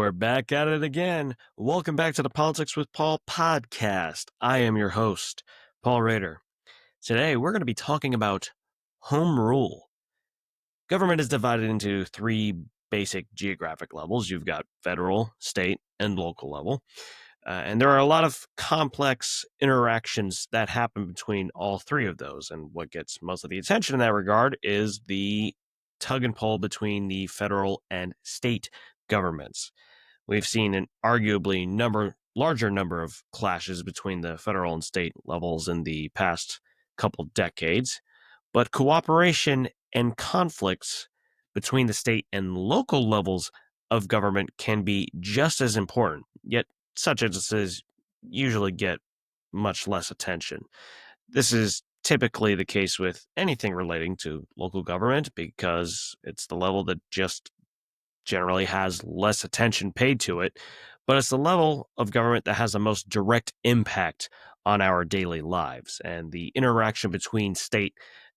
We're back at it again. Welcome back to the Politics with Paul podcast. I am your host, Paul Rader. Today, we're going to be talking about home rule. Government is divided into three basic geographic levels. You've got federal, state, and local level. And there are a lot of complex interactions that happen between all three of those. And what gets most of the attention in that regard is the tug and pull between the federal and state governments. We've seen an arguably larger number of clashes between the federal and state levels in the past couple decades, but cooperation and conflicts between the state and local levels of government can be just as important, yet such instances usually get much less attention. This is typically the case with anything relating to local government because it's the level that just generally has less attention paid to it, but it's the level of government that has the most direct impact on our daily lives. And the interaction between state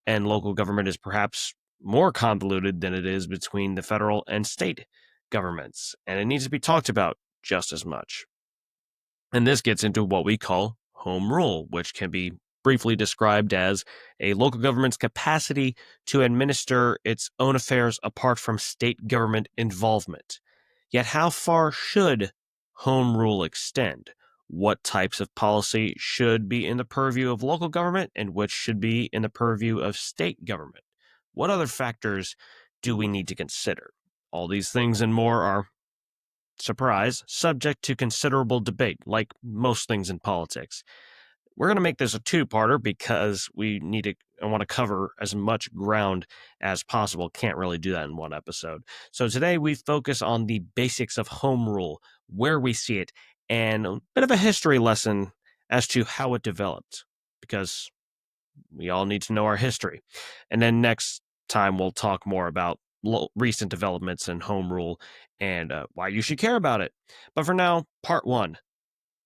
and local government is perhaps more convoluted than it is between the federal and state governments, and it needs to be talked about just as much. And this gets into what we call home rule, which can be briefly described as a local government's capacity to administer its own affairs apart from state government involvement. Yet how far should home rule extend? What types of policy should be in the purview of local government and which should be in the purview of state government? What other factors do we need to consider? All these things and more are, surprise, subject to considerable debate, like most things in politics. We're going to make this a two-parter because I want to cover as much ground as possible. Can't really do that in one episode. So today we focus on the basics of home rule, where we see it, and a bit of a history lesson as to how it developed, because we all need to know our history. And then next time we'll talk more about recent developments in home rule and why you should care about it. But for now, part one.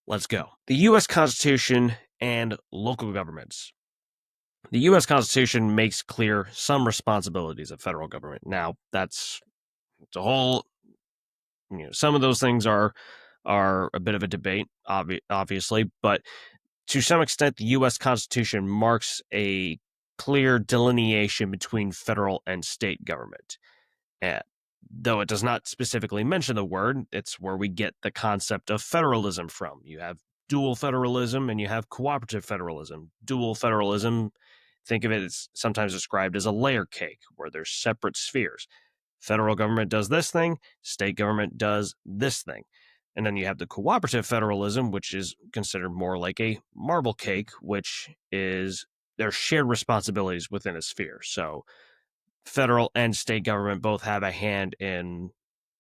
Let's go. The U.S. Constitution and local governments. The U.S. Constitution makes clear some responsibilities of federal government. Now, it's a whole, some of those things are a bit of a debate, obviously, but to some extent, the U.S. Constitution marks a clear delineation between federal and state government. Though it does not specifically mention the word, it's where we get the concept of federalism from. You have dual federalism and you have cooperative federalism. Dual federalism, think of it as sometimes described as a layer cake, where there's separate spheres. Federal government does this thing, state government does this thing. And then you have the cooperative federalism, which is considered more like a marble cake, which is their shared responsibilities within a sphere. So federal and state government both have a hand in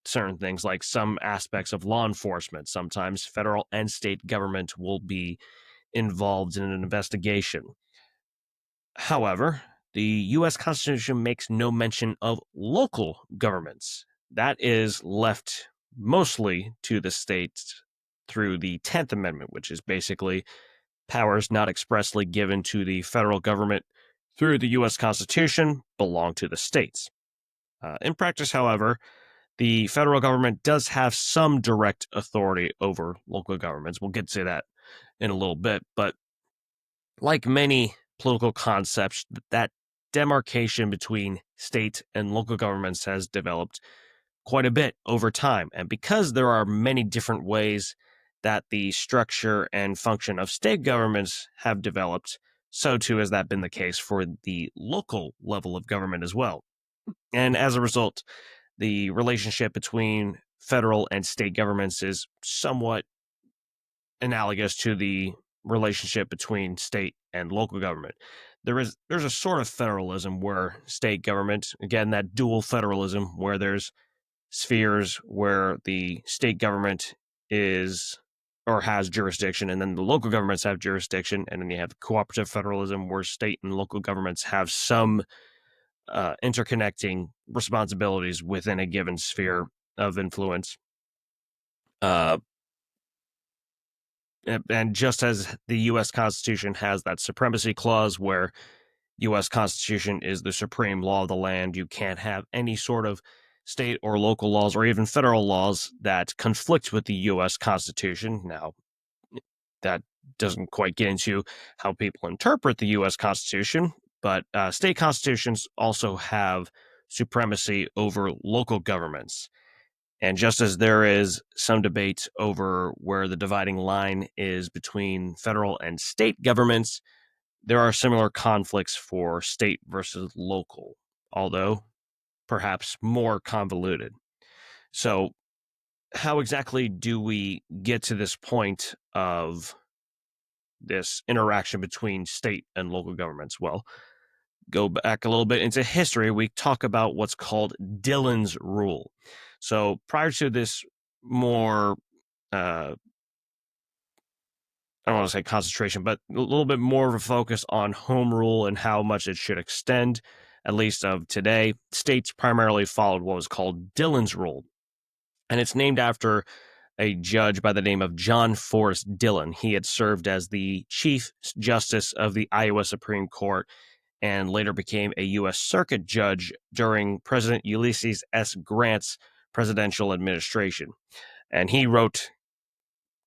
certain things, like some aspects of law enforcement. Sometimes federal and state government will be involved in an investigation. However, the U.S. Constitution makes no mention of local governments. That is left mostly to the states through the 10th Amendment, which is basically powers not expressly given to the federal government through the U.S. Constitution belong to the states. In practice, however, the federal government does have some direct authority over local governments. We'll get to that in a little bit, but like many political concepts, that demarcation between state and local governments has developed quite a bit over time. And because there are many different ways that the structure and function of state governments have developed, so too has that been the case for the local level of government as well. And as a result, the relationship between federal and state governments is somewhat analogous to the relationship between state and local government. There's a sort of federalism where state government, again, that dual federalism, where there's spheres where the state government is or has jurisdiction, and then the local governments have jurisdiction, and then you have cooperative federalism where state and local governments have some interconnecting responsibilities within a given sphere of influence. And just as the U.S. Constitution has that supremacy clause where U.S. Constitution is the supreme law of the land, you can't have any sort of state or local laws or even federal laws that conflict with the U.S. Constitution. Now, that doesn't quite get into how people interpret the U.S. Constitution, but state constitutions also have supremacy over local governments. And just as there is some debate over where the dividing line is between federal and state governments, there are similar conflicts for state versus local, although perhaps more convoluted. So, how exactly do we get to this point of this interaction between state and local governments? Well, go back a little bit into history. We talk about what's called Dillon's rule. So, prior to this more I don't want to say concentration, but a little bit more of a focus on home rule and how much it should extend, at least of today. States primarily followed what was called Dillon's rule, and it's named after a judge by the name of John Forrest Dillon. He had served as the Chief Justice of the Iowa Supreme Court and later became a U.S. Circuit Judge during President Ulysses S. Grant's presidential administration. And he wrote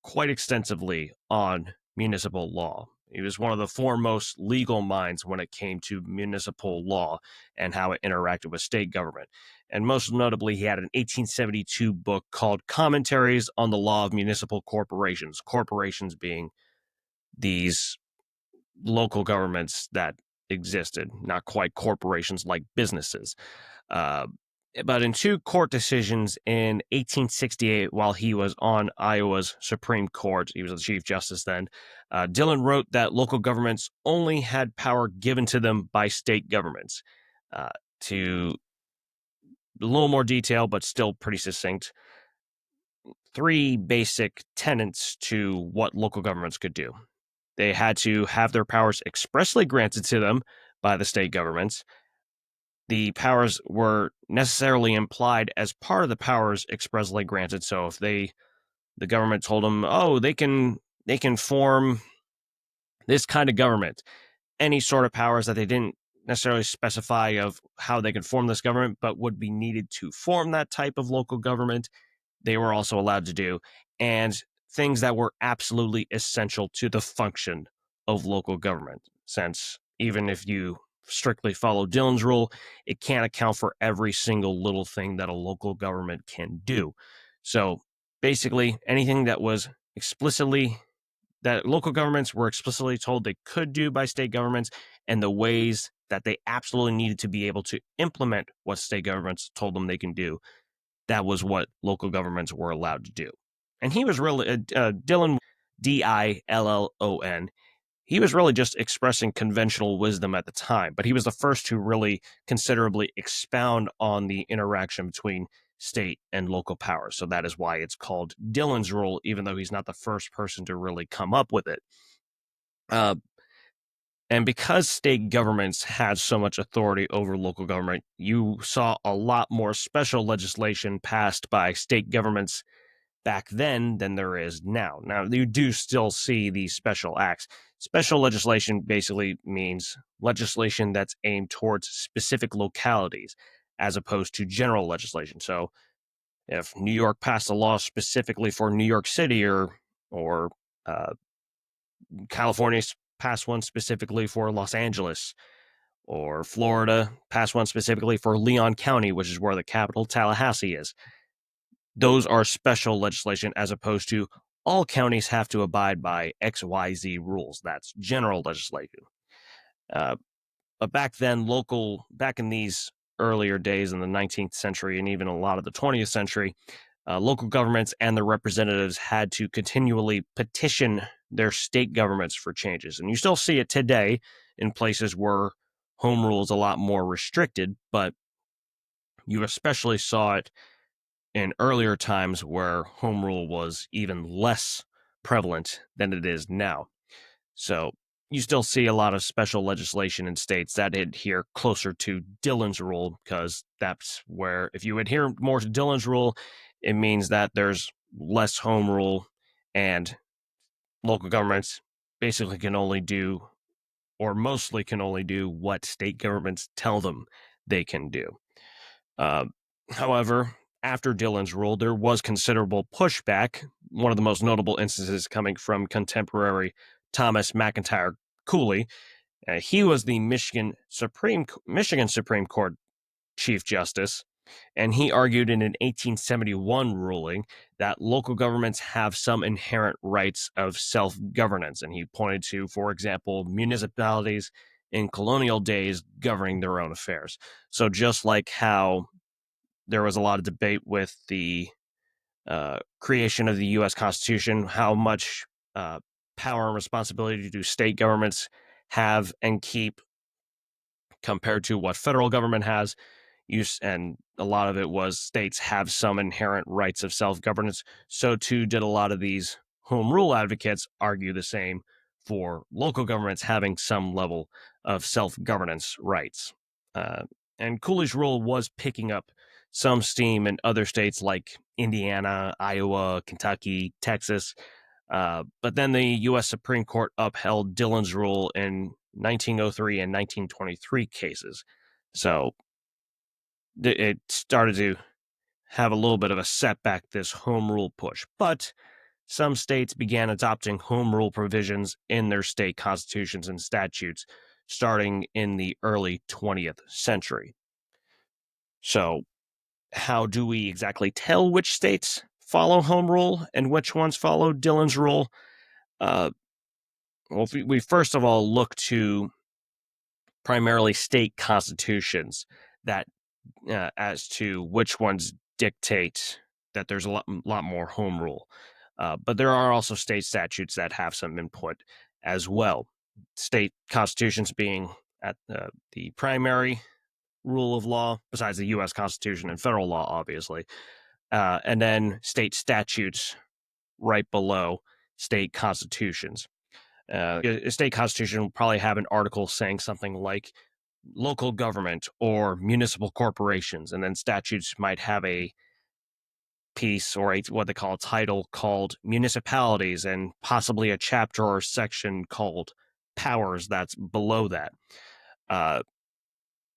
quite extensively on municipal law. He was one of the foremost legal minds when it came to municipal law and how it interacted with state government. And most notably, he had an 1872 book called Commentaries on the Law of Municipal Corporations, corporations being these local governments that existed, not quite corporations like businesses. Uh, but in two court decisions in 1868, while he was on Iowa's Supreme Court, he was the Chief Justice then, Dillon wrote that local governments only had power given to them by state governments. To a little more detail, but still pretty succinct, three basic tenets to what local governments could do. They had to have their powers expressly granted to them by the state governments. The powers were necessarily implied as part of the powers expressly granted. So if the government told them, oh, they can form this kind of government, any sort of powers that they didn't necessarily specify of how they could form this government, but would be needed to form that type of local government, they were also allowed to do. And things that were absolutely essential to the function of local government, since even if you strictly follow Dillon's rule, it can't account for every single little thing that a local government can do. So basically, anything that was explicitly that local governments were explicitly told they could do by state governments, and the ways that they absolutely needed to be able to implement what state governments told them they can do, that was what local governments were allowed to do. And he was really, Dillon, Dillon, he was really just expressing conventional wisdom at the time, but he was the first to really considerably expound on the interaction between state and local power. So that is why it's called Dillon's rule, even though he's not the first person to really come up with it. And because state governments had so much authority over local government, you saw a lot more special legislation passed by state governments back then than there is now. Now, you do still see these special acts. Special legislation basically means legislation that's aimed towards specific localities as opposed to general legislation. So, if New York passed a law specifically for New York City or California passed one specifically for Los Angeles, or Florida passed one specifically for Leon County, which is where the capital Tallahassee is. Those are special legislation as opposed to all counties have to abide by XYZ rules. That's general legislation. But back then, back in these earlier days in the 19th century and even a lot of the 20th century, local governments and their representatives had to continually petition their state governments for changes. And you still see it today in places where home rule is a lot more restricted, but you especially saw it in earlier times where home rule was even less prevalent than it is now. So you still see a lot of special legislation in states that adhere closer to Dillon's rule, because that's where, if you adhere more to Dillon's rule, it means that there's less home rule and local governments basically can only do, or mostly can only do, what state governments tell them they can do. However, after Dillon's rule, there was considerable pushback, one of the most notable instances coming from contemporary Thomas McIntyre Cooley. He was the Michigan Supreme Court Chief Justice, and he argued in an 1871 ruling that local governments have some inherent rights of self-governance. And he pointed to, for example, municipalities in colonial days governing their own affairs. So just like how there was a lot of debate with the creation of the U.S. Constitution, how much power and responsibility do state governments have and keep compared to what federal government has. And a lot of it was states have some inherent rights of self-governance. So too did a lot of these home rule advocates argue the same for local governments having some level of self-governance rights. And Cooley's rule was picking up some steam in other states like Indiana, Iowa, Kentucky, Texas. But then the U.S. Supreme Court upheld Dillon's rule in 1903 and 1923 cases. So it started to have a little bit of a setback, this home rule push. But some states began adopting home rule provisions in their state constitutions and statutes starting in the early 20th century. So, how do we exactly tell which states follow home rule and which ones follow Dillon's rule? Well, we first of all look to primarily state constitutions that as to which ones dictate that there's a lot more home rule. But there are also state statutes that have some input as well. State constitutions being at the primary rule of law, besides the U.S. Constitution and federal law, obviously. And then state statutes right below state constitutions. A state constitution will probably have an article saying something like local government or municipal corporations, and then statutes might have a piece or what they call a title called municipalities, and possibly a chapter or section called powers that's below that.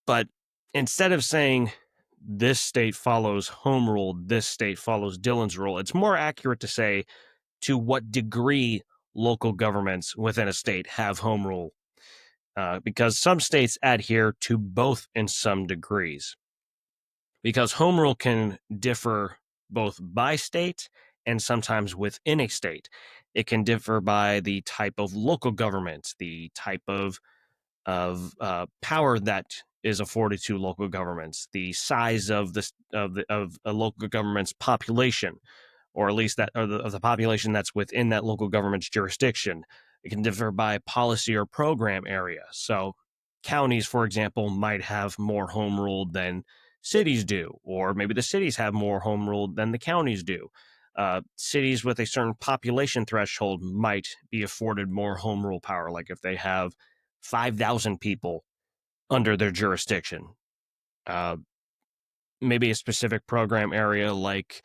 But instead of saying this state follows home rule, this state follows Dillon's rule, it's more accurate to say to what degree local governments within a state have home rule, because some states adhere to both in some degrees. Because home rule can differ both by state and sometimes within a state. It can differ by the type of local government, the type of power that is afforded to local governments, the size of a local government's population, or at least of the population that's within that local government's jurisdiction. It can differ by policy or program area. So counties, for example, might have more home rule than cities do, or maybe the cities have more home rule than the counties do. Cities with a certain population threshold might be afforded more home rule power, like if they have 5,000 people under their jurisdiction. Maybe a specific program area like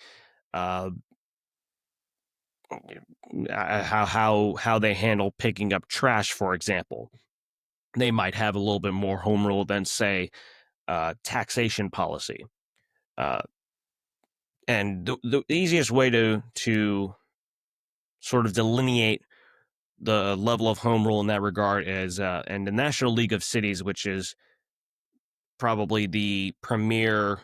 how they handle picking up trash, for example. They might have a little bit more home rule than, say, taxation policy. And the easiest way to sort of delineate the level of home rule in that regard is in the National League of Cities, which is probably the premier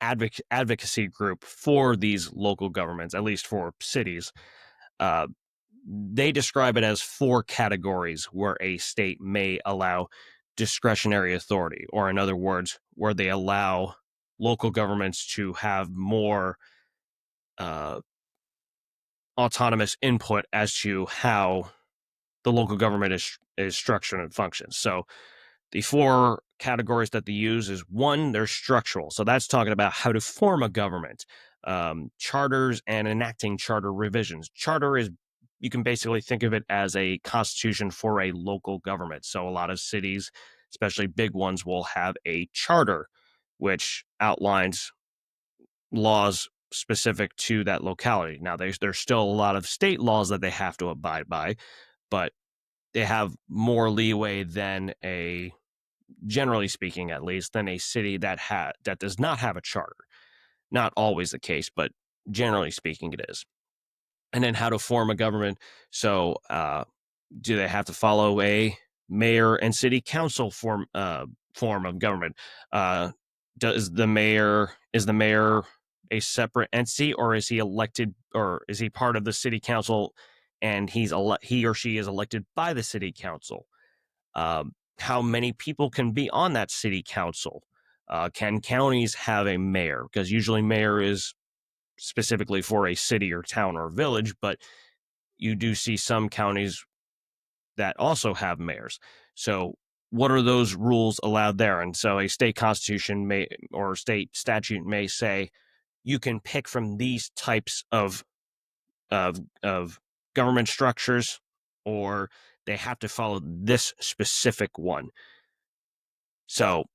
advocacy group for these local governments, at least for cities. They describe it as 4 categories where a state may allow discretionary authority, or in other words, where they allow local governments to have more autonomous input as to how the local government is structured and functions. So the 4 categories that they use is 1, they're structural. So that's talking about how to form a government, charters and enacting charter revisions. Charter is, you can basically think of it as a constitution for a local government. So a lot of cities, especially big ones, will have a charter which outlines laws specific to that locality. Now, there's still a lot of state laws that they have to abide by, but they have more leeway than generally speaking, at least, than a city that does not have a charter. Not always the case, but generally speaking, it is. And then how to form a government. So, do they have to follow a mayor and city council form of government? Uh, does the mayor is the mayor a separate entity, or is he elected, or is he part of the city council, and he or she is elected by the city council? How many people can be on that city council? Can counties have a mayor? Because usually mayor is specifically for a city or town or village, but you do see some counties that also have mayors. So what are those rules allowed there? And so a state constitution may, or state statute may say you can pick from these types of government structures, or they have to follow this specific one. So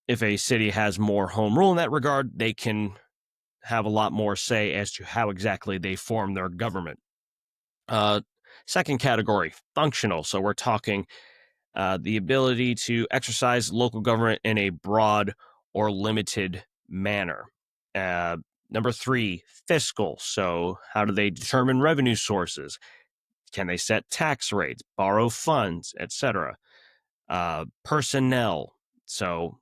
if a city has more home rule in that regard, they can have a lot more say as to how exactly they form their government. Uh, Second category, functional. So we're talking the ability to exercise local government in a broad or limited manner. Uh, Number three, fiscal. So how do they determine revenue sources? Can they set tax rates, borrow funds, etc.? Personnel. So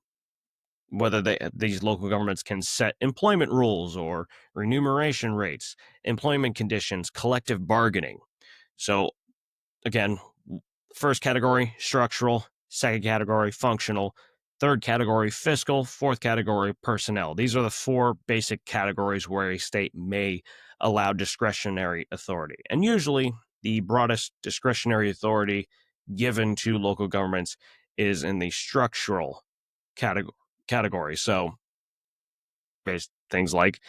whether these local governments can set employment rules or remuneration rates, employment conditions, collective bargaining. So again, first category, structural; second category, functional; third category, fiscal; fourth category, personnel. These are the four basic categories where a state may allow discretionary authority. And usually the broadest discretionary authority given to local governments is in the structural category. So based things like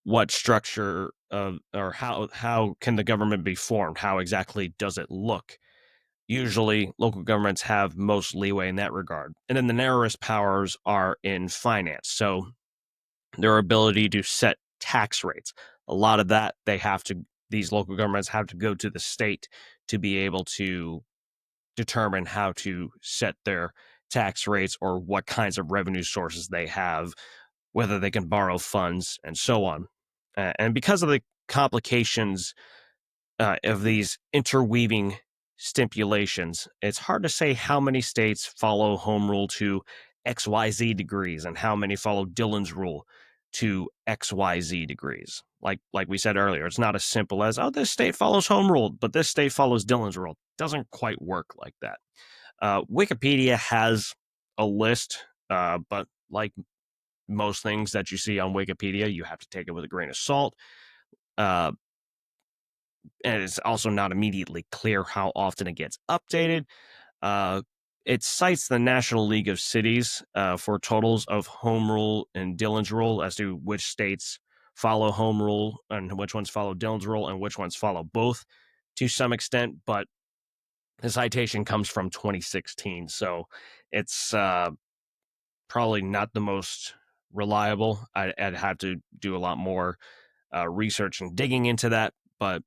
what structure of, or how can the government be formed? How exactly does it look? Usually local governments have most leeway in that regard. And then the narrowest powers are in finance. So their ability to set tax rates. A lot of that these local governments have to go to the state to be able to determine how to set their tax rates, or what kinds of revenue sources they have, whether they can borrow funds, and so on. And because of the complications of these interweaving stipulations, it's hard to say how many states follow home rule to XYZ degrees and how many follow Dillon's rule to XYZ degrees. Like we said earlier, it's not as simple as, oh, this state follows home rule, but this state follows Dillon's rule. It doesn't quite work like that. Wikipedia has a list, but like most things that you see on Wikipedia, you have to take it with a grain of salt. Uh, and it's also not immediately clear how often it gets updated. Uh, it cites the National League of Cities for totals of home rule and Dillon's rule as to which states follow home rule and which ones follow Dillon's rule and which ones follow both to some extent. But the citation comes from 2016, so it's probably not the most reliable. I'd have to do a lot more research and digging into that, but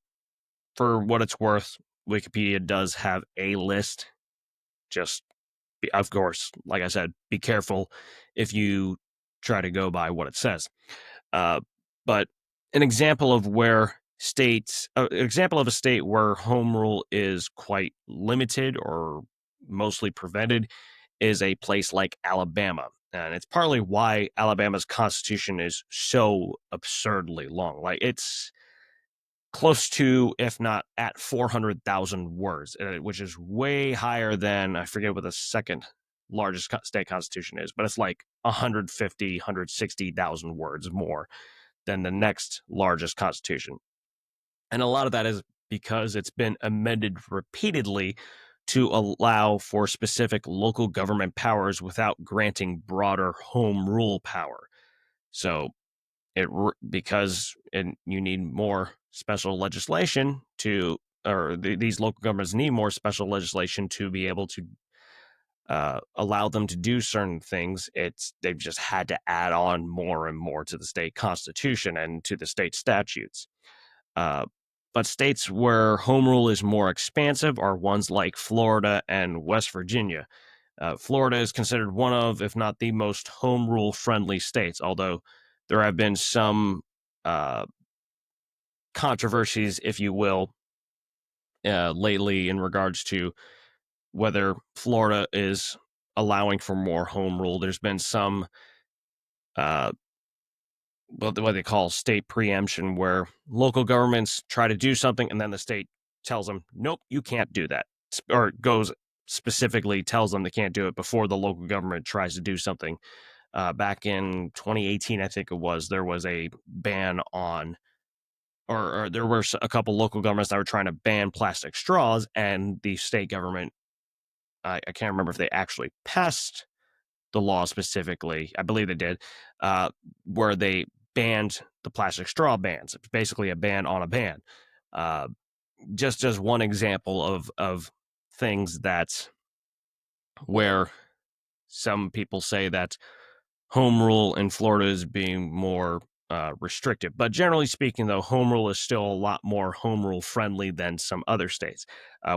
for what it's worth, Wikipedia does have a list. Just, of course, like I said, be careful if you try to go by what it says. But an example of a state where home rule is quite limited or mostly prevented is a place like Alabama. And it's partly why Alabama's constitution is so absurdly long. Like, it's close to, if not at 400,000 words, which is way higher than, I forget what the second largest state constitution is, but it's like 150, 160,000 words more than the next largest constitution. And a lot of that is because it's been amended repeatedly to allow for specific local government powers without granting broader home rule power. So you need more special legislation these local governments need more special legislation to be able to allow them to do certain things. They've just had to add on more and more to the state constitution and to the state statutes. But states where home rule is more expansive are ones like Florida and West Virginia. Florida is considered one of, if not the most home rule friendly states, although there have been some controversies, if you will, lately in regards to whether Florida is allowing for more home rule. There's been some what they call state preemption, where local governments try to do something and then the state tells them, nope, you can't do that, or goes specifically tells them they can't do it before the local government tries to do something. Back in 2018, I think it was, there was a ban on, or there were a couple local governments that were trying to ban plastic straws, and the state government, I can't remember if they actually passed the law specifically. I believe they did, where they banned the plastic straw bans. It's basically a ban on a ban. Uh, just as one example of things that where some people say that home rule in Florida is being more restrictive. But generally speaking, though, home rule is still a lot more home rule friendly than some other states.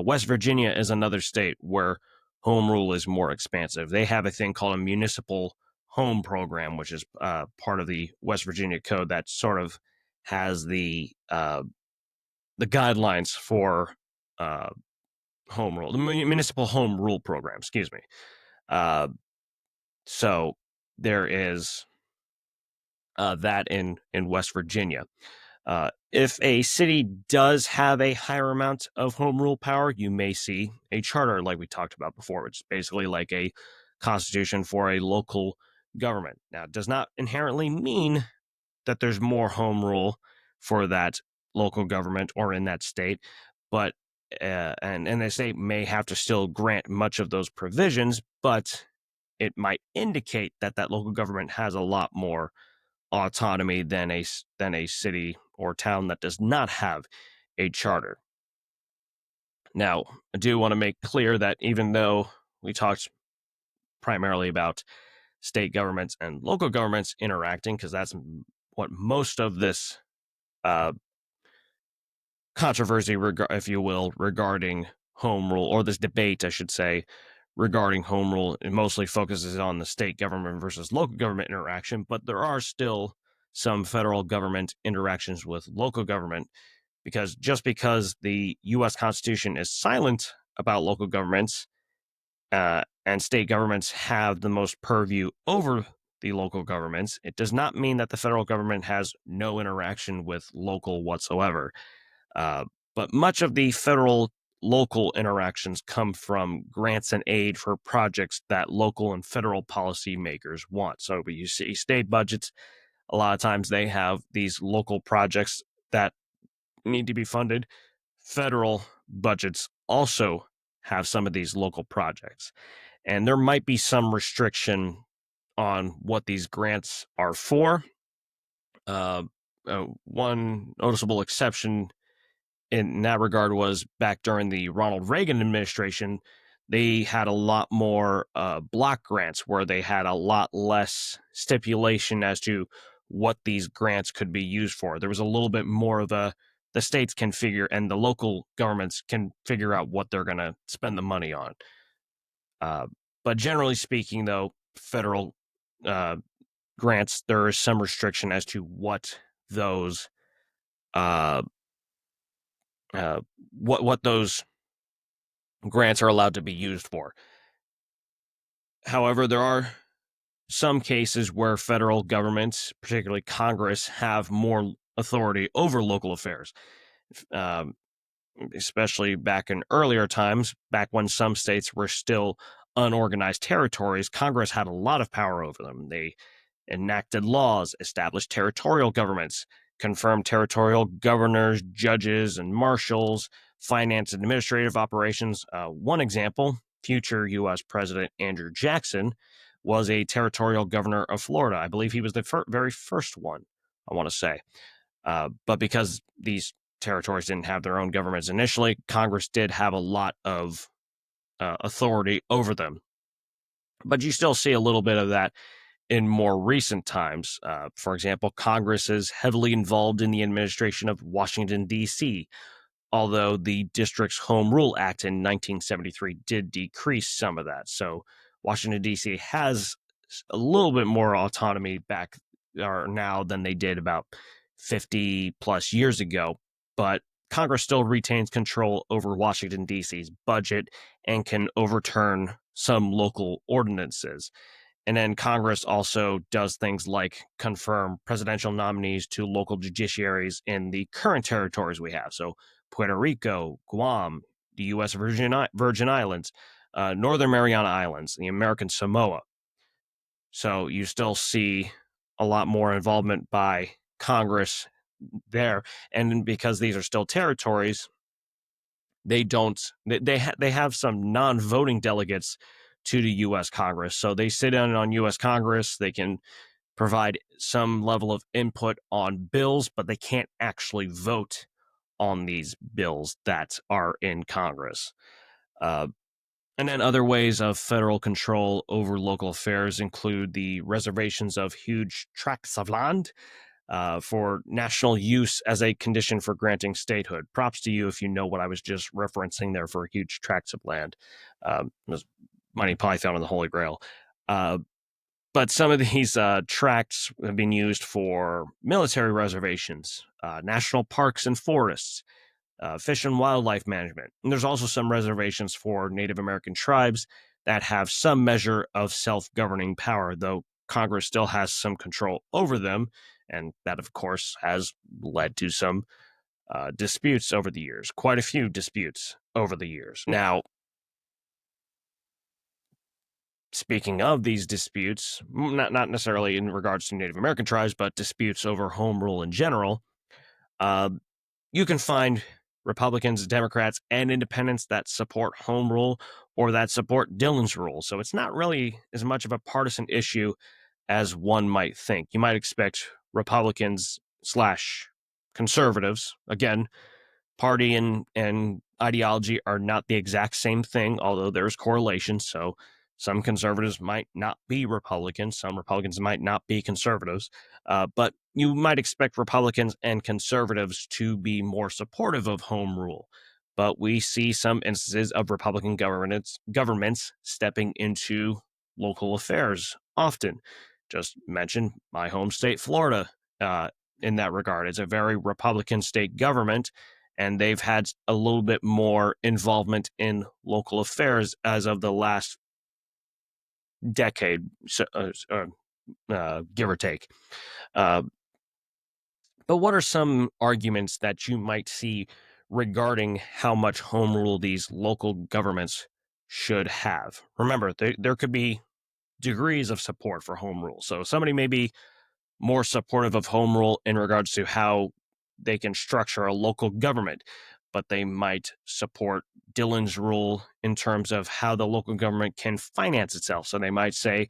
West Virginia is another state where home rule is more expansive. They have a thing called a municipal home program, which is part of the West Virginia code that sort of has the guidelines for uh, home rule, the municipal home rule program. Excuse me. Uh, so there is that in West Virginia. If a city does have a higher amount of home rule power, you may see a charter like we talked about before, which is basically like a constitution for a local government. Now, it does not inherently mean that there's more home rule for that local government or in that state, but and the state may have to still grant much of those provisions, but it might indicate that that local government has a lot more autonomy than a city or town that does not have a charter. Now, I do want to make clear that even though we talked primarily about state governments and local governments interacting, because that's what most of this uh, controversy, if you will, regarding home rule, or this debate, I should say, regarding home rule, it mostly focuses on the state government versus local government interaction, but there are still some federal government interactions with local government, because just because the U.S. Constitution is silent about local governments, and state governments have the most purview over the local governments, it does not mean that the federal government has no interaction with local whatsoever. Uh, but much of the federal local interactions come from grants and aid for projects that local and federal policymakers want. So you see state budgets, a lot of times they have these local projects that need to be funded. Federal budgets also have some of these local projects. And there might be some restriction on what these grants are for. One noticeable exception in that regard was back during the Ronald Reagan administration. They had a lot more block grants, where they had a lot less stipulation as to what these grants could be used for. There was a little bit more of the states can figure, and the local governments can figure out what they're going to spend the money on. But generally speaking, though, federal grants, there is some restriction as to what those uh, what those grants are allowed to be used for. However, there are some cases where federal governments, particularly Congress, have more authority over local affairs, um, especially back in earlier times, back when some states were still unorganized territories. Congress had a lot of power over them. They enacted laws, established territorial governments, confirmed territorial governors, judges, and marshals, financed administrative operations. One example, future U.S. President Andrew Jackson was a territorial governor of Florida. I believe he was the very first one, I want to say. But because these territories didn't have their own governments initially, Congress did have a lot of authority over them. But you still see a little bit of that in more recent times. For example, Congress is heavily involved in the administration of Washington, D.C., although the District's Home Rule Act in 1973 did decrease some of that. So Washington, D.C. has a little bit more autonomy back now than they did about 50 plus years ago. But Congress still retains control over Washington, D.C.'s budget and can overturn some local ordinances. And then Congress also does things like confirm presidential nominees to local judiciaries in the current territories we have. So Puerto Rico, Guam, the U.S. Virgin Islands, Northern Mariana Islands, the American Samoa. So you still see a lot more involvement by Congress there. And because these are still territories, they have some non-voting delegates to the U.S. Congress. So they sit in on U.S. Congress. They can provide some level of input on bills, but they can't actually vote on these bills that are in Congress. And then other ways of federal control over local affairs include the reservations of huge tracts of land for national use as a condition for granting statehood. Props to you if you know what I was just referencing there for huge tracts of land. It was Monty Python and the Holy Grail. But some of these tracts have been used for military reservations, national parks and forests, fish and wildlife management. And there's also some reservations for Native American tribes that have some measure of self-governing power, though Congress still has some control over them. And that, of course, has led to some disputes over the years, quite a few disputes over the years. Now, speaking of these disputes, not necessarily in regards to Native American tribes, but disputes over home rule in general, you can find Republicans, Democrats, and independents that support home rule or that support Dillon's rule. So it's not really as much of a partisan issue as one might think. You might expect Republicans slash conservatives, again, party and ideology are not the exact same thing, although there's correlation. So some conservatives might not be Republicans, some Republicans might not be conservatives, but you might expect Republicans and conservatives to be more supportive of home rule. But we see some instances of Republican governments stepping into local affairs often. Just mention my home state, Florida, in that regard. It's a very Republican state government, and they've had a little bit more involvement in local affairs as of the last decade, give or take. But what are some arguments that you might see regarding how much home rule these local governments should have? Remember, there could be degrees of support for home rule. So somebody may be more supportive of home rule in regards to how they can structure a local government, but they might support Dillon's rule in terms of how the local government can finance itself. So they might say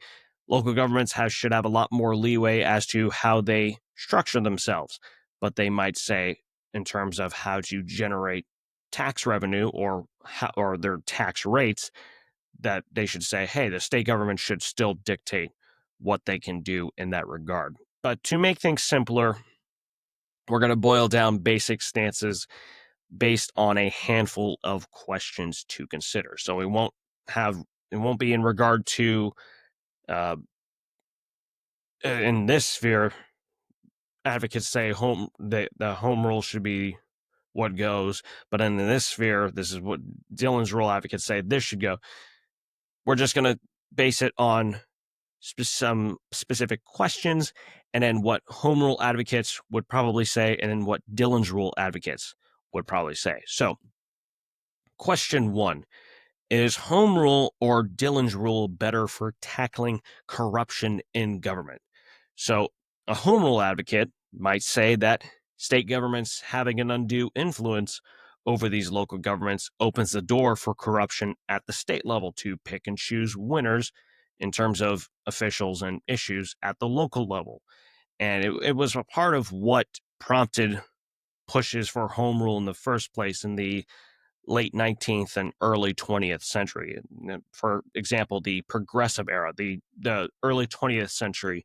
local governments should have a lot more leeway as to how they structure themselves, but they might say in terms of how to generate tax revenue or their tax rates, that they should say, hey, the state government should still dictate what they can do in that regard. But to make things simpler, we're going to boil down basic stances based on a handful of questions to consider. So it won't be in regard to, in this sphere, advocates say the home rule should be what goes, but in this sphere, this is what Dillon's rule advocates say this should go. We're just going to base it on some specific questions, and then what home rule advocates would probably say, and then what Dillon's rule advocates would probably say. So, question 1, is home rule or Dillon's rule better for tackling corruption in government? So, a home rule advocate might say that state governments having an undue influence over these local governments opens the door for corruption at the state level to pick and choose winners in terms of officials and issues at the local level. And it was a part of what prompted pushes for home rule in the first place in the late 19th and early 20th century. For example, the progressive era, the early 20th century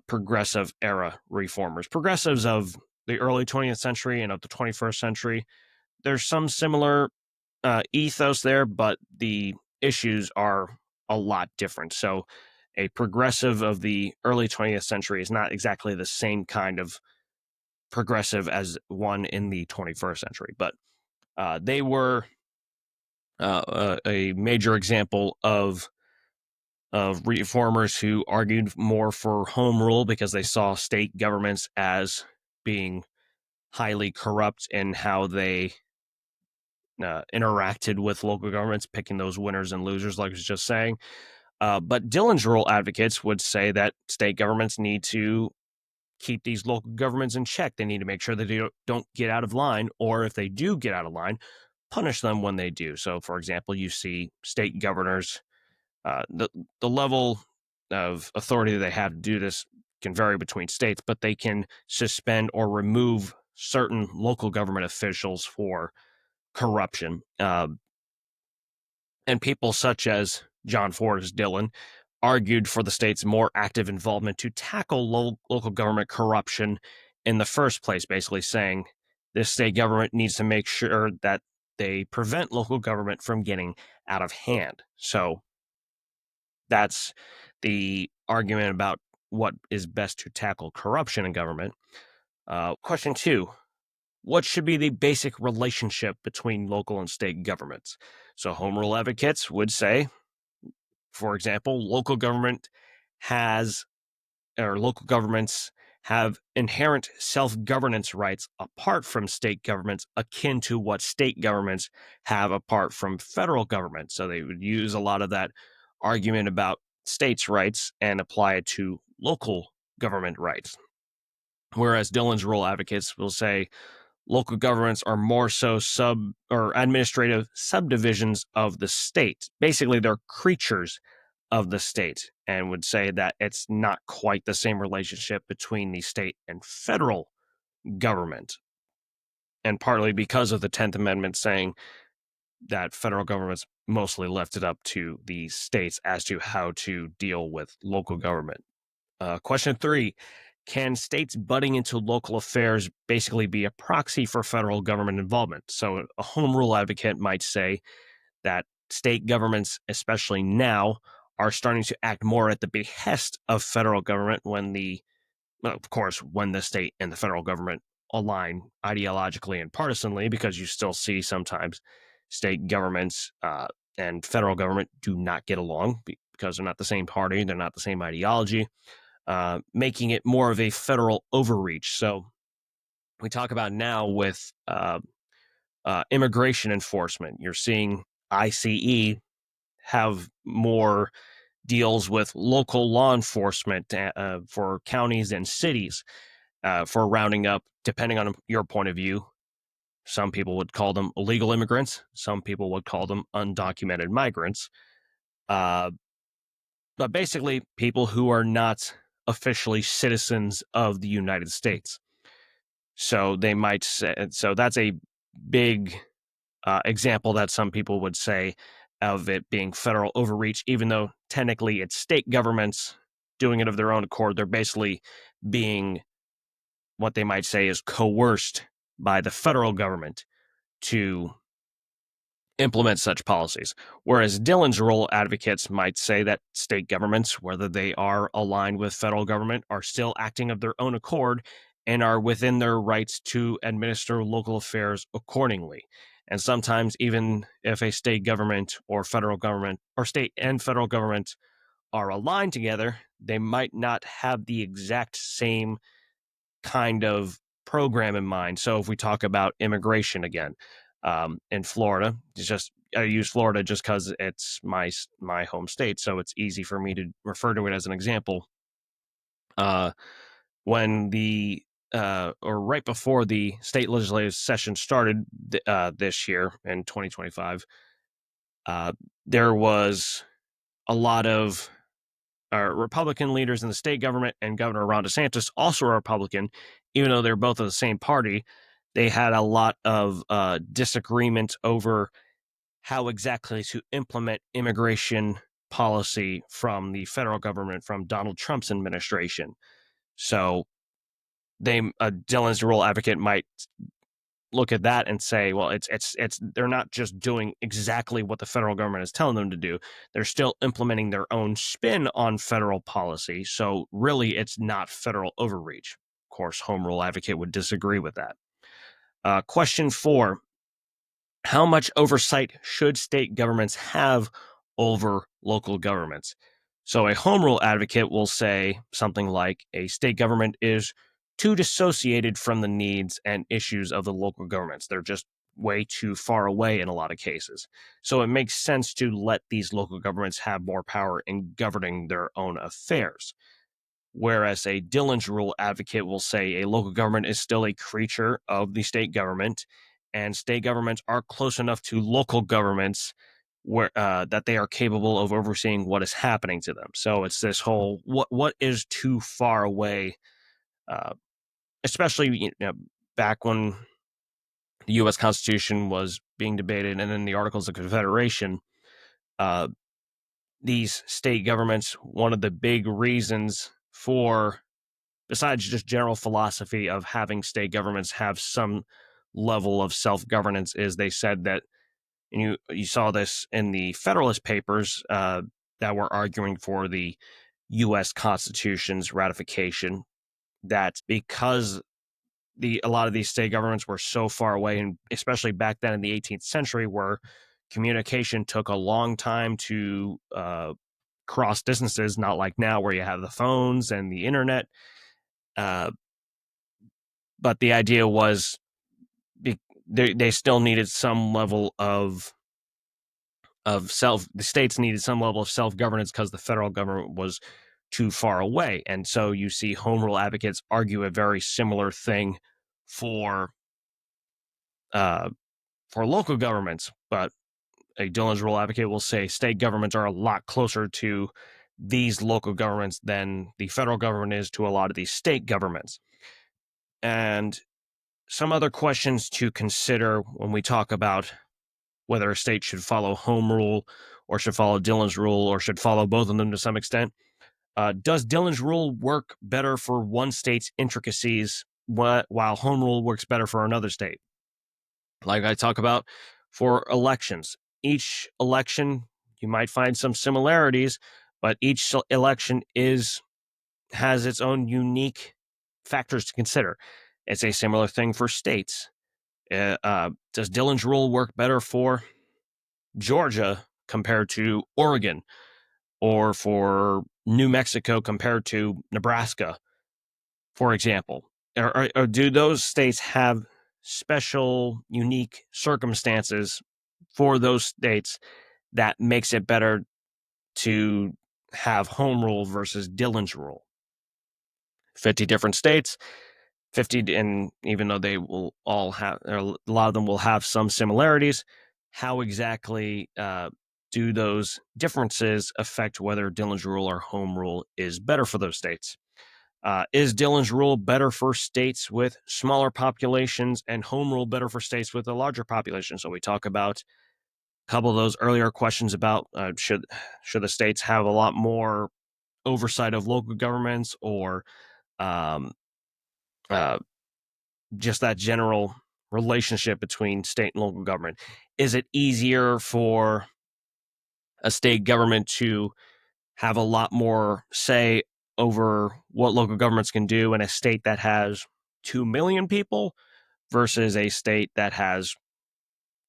progressive era reformers. Progressives of the early 20th century and of the 21st century, there's some similar ethos there, but the issues are a lot different. So a progressive of the early 20th century is not exactly the same kind of progressive as one in the 21st century, but they were a major example of reformers who argued more for home rule because they saw state governments as being highly corrupt in how they interacted with local governments, picking those winners and losers, like I was just saying. But Dillon's rule advocates would say that state governments need to keep these local governments in check. They need to make sure that they don't get out of line, or if they do get out of line, punish them when they do. So, for example, you see state governors, the level of authority that they have to do this can vary between states, but they can suspend or remove certain local government officials for corruption. And people such as John Forrest Dillon argued for the state's more active involvement to tackle local government corruption in the first place, basically saying this state government needs to make sure that they prevent local government from getting out of hand. So that's the argument about what is best to tackle corruption in government. Question 2. What should be the basic relationship between local and state governments? So home rule advocates would say, for example, local governments have inherent self-governance rights apart from state governments, akin to what state governments have apart from federal government. So they would use a lot of that argument about states' rights and apply it to local government rights. Whereas Dillon's rule advocates will say local governments are more so administrative subdivisions of the state. Basically, they're creatures of the state, and would say that it's not quite the same relationship between the state and federal government. And partly because of the 10th Amendment saying that federal government's mostly left it up to the states as to how to deal with local government. Question 3. Can states butting into local affairs basically be a proxy for federal government involvement? So a home rule advocate might say that state governments, especially now, are starting to act more at the behest of federal government when when the state and the federal government align ideologically and partisanly, because you still see sometimes state governments and federal government do not get along because they're not the same party, they're not the same ideology, making it more of a federal overreach. So we talk about now with immigration enforcement, you're seeing ICE have more deals with local law enforcement for counties and cities for rounding up, depending on your point of view. Some people would call them illegal immigrants. Some people would call them undocumented migrants. But basically, people who are not officially citizens of the United States. So they might say, so that's a big example that some people would say of it being federal overreach, even though technically it's state governments doing it of their own accord. They're basically being what they might say is coerced by the federal government to implement such policies. Whereas Dillon's rule advocates might say that state governments, whether they are aligned with federal government, are still acting of their own accord and are within their rights to administer local affairs accordingly. And sometimes, even if a state government or federal government or state and federal government are aligned together, they might not have the exact same kind of program in mind. So if we talk about immigration again, in Florida, I use Florida just because it's my home state, so it's easy for me to refer to it as an example. When or right before the state legislative session started this year in 2025, there was a lot of Republican leaders in the state government, and Governor Ron DeSantis, also a Republican, even though they're both of the same party. They had a lot of disagreement over how exactly to implement immigration policy from the federal government, from Donald Trump's administration. So Dillon's rule advocate might look at that and say, well, it's they're not just doing exactly what the federal government is telling them to do. They're still implementing their own spin on federal policy. So really, it's not federal overreach. Of course, Home Rule Advocate would disagree with that. Question 4: how much oversight should state governments have over local governments? So a home rule advocate will say something like a state government is too dissociated from the needs and issues of the local governments. They're just way too far away in a lot of cases. So it makes sense to let these local governments have more power in governing their own affairs. Whereas a Dillon's rule advocate will say a local government is still a creature of the state government, and state governments are close enough to local governments where that they are capable of overseeing what is happening to them. So it's this whole what is too far away, uh, especially back when the U.S. Constitution was being debated, and then the Articles of Confederation. Uh, these state governments, one of the big reasons for, besides just general philosophy of having state governments have some level of self-governance, is they said that, and you saw this in the Federalist Papers that were arguing for the U.S. Constitution's ratification, that because a lot of these state governments were so far away, and especially back then in the 18th century, where communication took a long time to cross distances, not like now where you have the phones and the internet. But the idea was they still needed some level of the states needed some level of self-governance because the federal government was too far away. And so you see home rule advocates argue a very similar thing for local governments, but a Dillon's rule advocate will say state governments are a lot closer to these local governments than the federal government is to a lot of these state governments. And some other questions to consider when we talk about whether a state should follow home rule or should follow Dillon's rule or should follow both of them to some extent. Does Dillon's rule work better for one state's intricacies while home rule works better for another state? Like I talk about for elections, each election, you might find some similarities, but each election has its own unique factors to consider. It's a similar thing for states. Does Dillon's rule work better for Georgia compared to Oregon, or for New Mexico compared to Nebraska, for example? Or do those states have special, unique circumstances for those states that makes it better to have home rule versus Dillon's rule? 50 different states, 50, and even though they will all have, or a lot of them will have some similarities, how exactly do those differences affect whether Dillon's rule or home rule is better for those states? Is Dillon's rule better for states with smaller populations and home rule better for states with a larger population? So we talk about a couple of those earlier questions about should the states have a lot more oversight of local governments, or um, uh, just that general relationship between state and local government. Is it easier for a state government to have a lot more say over what local governments can do in a state that has 2 million people versus a state that has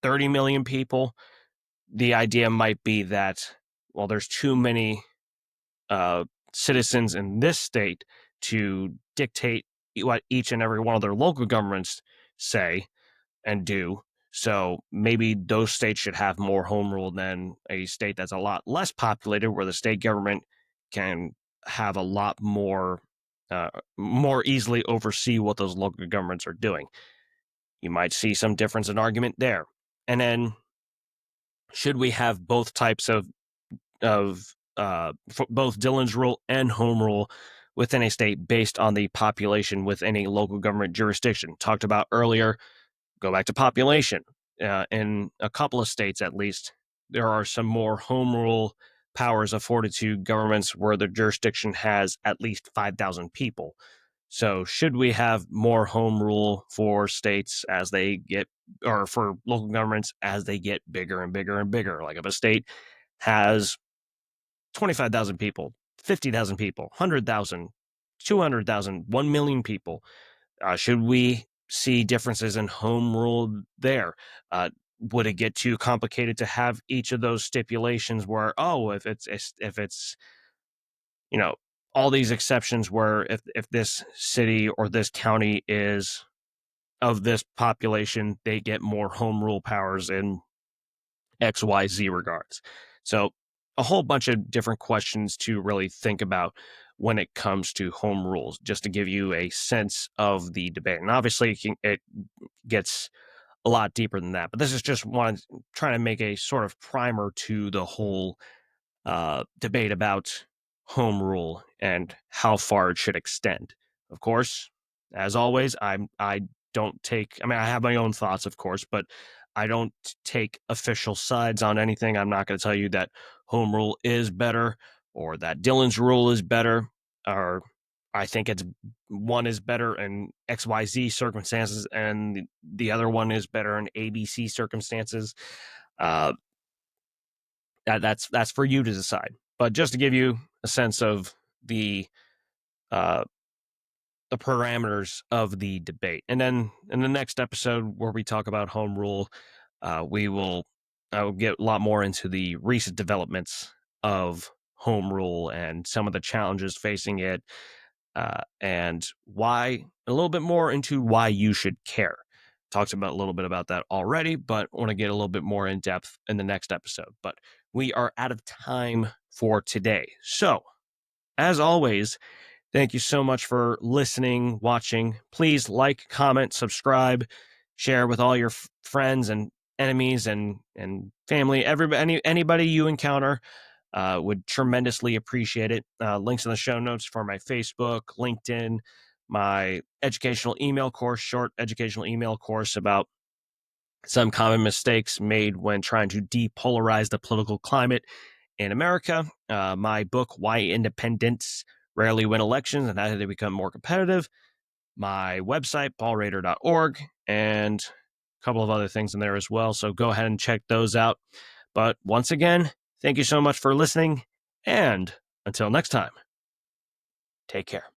30 million people? The idea might be that, well, there's too many citizens in this state to dictate what each and every one of their local governments say and do. So maybe those states should have more home rule than a state that's a lot less populated, where the state government can have a lot more easily oversee what those local governments are doing. You might see some difference in argument there. And then, should we have both types of both Dillon's rule and home rule within a state based on the population within a local government jurisdiction? Talked about earlier. Go back to population. In a couple of states, at least, there are some more home rule powers afforded to governments where the jurisdiction has at least 5,000 people. So should we have more home rule for states as they get, or for local governments as they get bigger and bigger and bigger? Like if a state has 25,000 people, 50,000 people, 100,000, 200,000, 1 million people, should we see differences in home rule there? Would it get too complicated to have each of those stipulations where, oh, if it's you know all these exceptions where if this city or this county is of this population, they get more home rule powers in XYZ regards. So a whole bunch of different questions to really think about when it comes to home rules, just to give you a sense of the debate. And obviously it gets a lot deeper than that, but this is just one trying to make a sort of primer to the whole debate about home rule and how far it should extend. Of course, as always, I don't take. I mean, I have my own thoughts, of course, but I don't take official sides on anything. I'm not going to tell you that home rule is better or that Dillon's rule is better, or I think it's one is better in XYZ circumstances and the other one is better in ABC circumstances. Uh, that's for you to decide. But just to give you a sense of the uh, the parameters of the debate, and then in the next episode where we talk about home rule, we will I will get a lot more into the recent developments of home rule and some of the challenges facing it, and why a little bit more into why you should care. Talked about a little bit about that already, but I want to get a little bit more in depth in the next episode. But we are out of time for today. So, as always, thank you so much for listening, watching. Please like, comment, subscribe, share with all your friends and enemies and family, everybody, anybody you encounter. Would tremendously appreciate it. Links in the show notes for my Facebook, LinkedIn, my educational email course, short educational email course about some common mistakes made when trying to depolarize the political climate in America. My book, Why Independents Rarely Win Elections and How They Become More Competitive. My website, paulrader.org, and a couple of other things in there as well. So go ahead and check those out. But once again, thank you so much for listening. And until next time, take care.